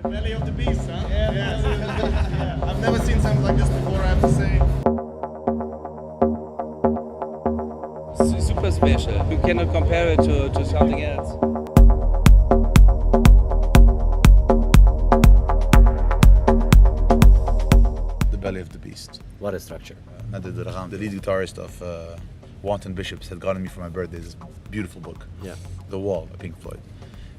Belly of the beast, huh? Yeah. I've never seen something like this before, I have to say. Super special. You cannot compare it to something else. The Belly of the Beast. What a structure. Nadir Duraghan, the lead guitarist of Wanton Bishops, had gotten me for my birthday this beautiful book. Yeah. The Wall by Pink Floyd.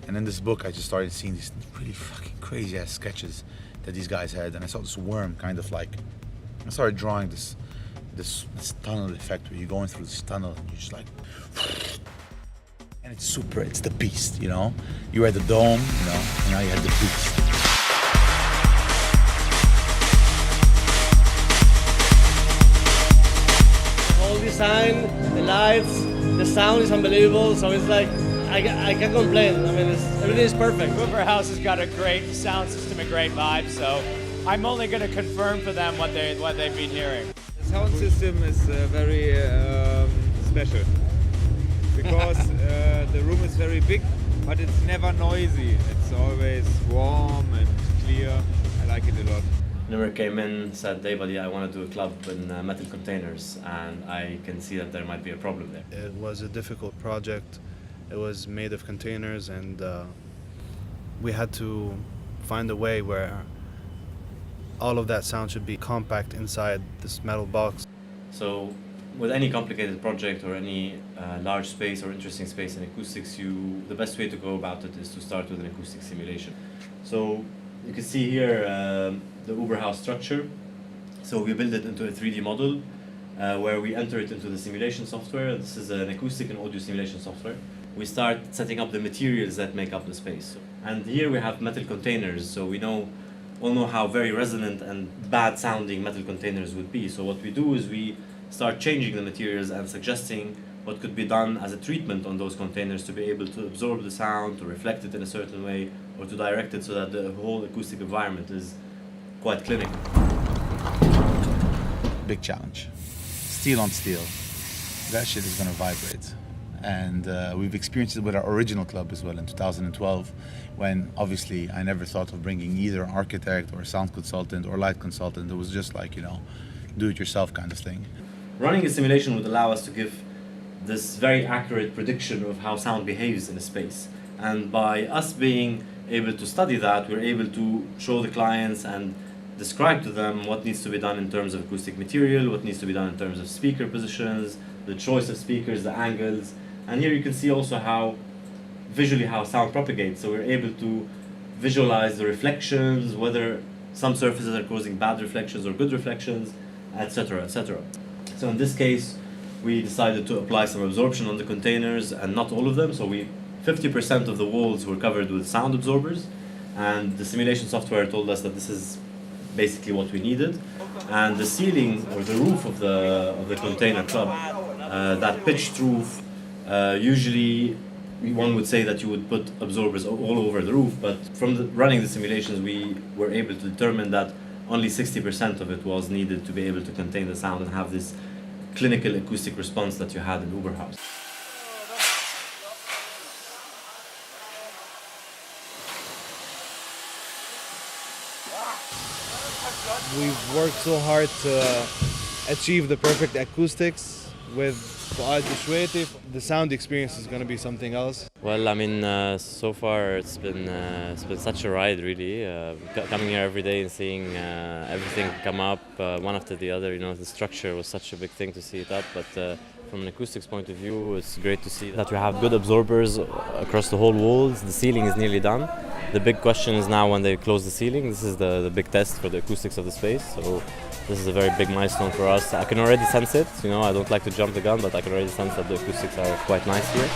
And in this book I just started seeing these really fucking crazy ass sketches that these guys had, and I saw this worm kind of like, I started drawing this tunnel effect where you're going through this tunnel and you're just like, and it's the beast, you know? You were at the dome, you know, and now you had the beast. The whole design, the lights, the sound is unbelievable, so it's like, I can't complain. I mean, everything is perfect. Überhaus has got a great sound system, a great vibe, so I'm only going to confirm for them what they've been hearing. The sound system is very special because the room is very big, but it's never noisy. It's always warm and clear. I like it a lot. Nimmer came in, said, "Hey buddy, I want to do a club in metal containers," and I can see that there might be a problem there. It was a difficult project. It was made of containers, and we had to find a way where all of that sound should be compact inside this metal box. So with any complicated project or any large space or interesting space in acoustics, the best way to go about it is to start with an acoustic simulation. So you can see here the Überhaus structure. So we build it into a 3D model where we enter it into the simulation software. This is an acoustic and audio simulation software. We start setting up the materials that make up the space. And here we have metal containers, so we all know how very resonant and bad sounding metal containers would be. So what we do is we start changing the materials and suggesting what could be done as a treatment on those containers to be able to absorb the sound, to reflect it in a certain way, or to direct it so that the whole acoustic environment is quite clinical. Big challenge. Steel on steel. That shit is gonna vibrate. And we've experienced it with our original club as well in 2012, when obviously I never thought of bringing either an architect or a sound consultant or light consultant. It was just like, you know, do-it-yourself kind of thing. Running a simulation would allow us to give this very accurate prediction of how sound behaves in a space. And by us being able to study that, we're able to show the clients and describe to them what needs to be done in terms of acoustic material, what needs to be done in terms of speaker positions, the choice of speakers, the angles. And here you can see also visually how sound propagates. So we're able to visualize the reflections, whether some surfaces are causing bad reflections or good reflections, etc., etc. So in this case, we decided to apply some absorption on the containers, and not all of them. So 50% of the walls were covered with sound absorbers, and the simulation software told us that this is basically what we needed. And the ceiling or the roof of the container club, that pitched roof, usually one would say that you would put absorbers all over the roof, but from running the simulations we were able to determine that only 60% of it was needed to be able to contain the sound and have this clinical acoustic response that you had in Überhaus. We've worked so hard to achieve the perfect acoustics with Fuad Bishweti. The sound experience is going to be something else. Well, I mean, so far it's been such a ride, really. Coming here every day and seeing everything come up one after the other. You know, the structure was such a big thing to see it up, but from an acoustics point of view, it's great to see that we have good absorbers across the whole walls. The ceiling is nearly done. The big question is now when they close the ceiling. This is the big test for the acoustics of the space. So this is a very big milestone for us. I can already sense it. You know, I don't like to jump the gun, but I can already sense that the acoustics are quite nice here.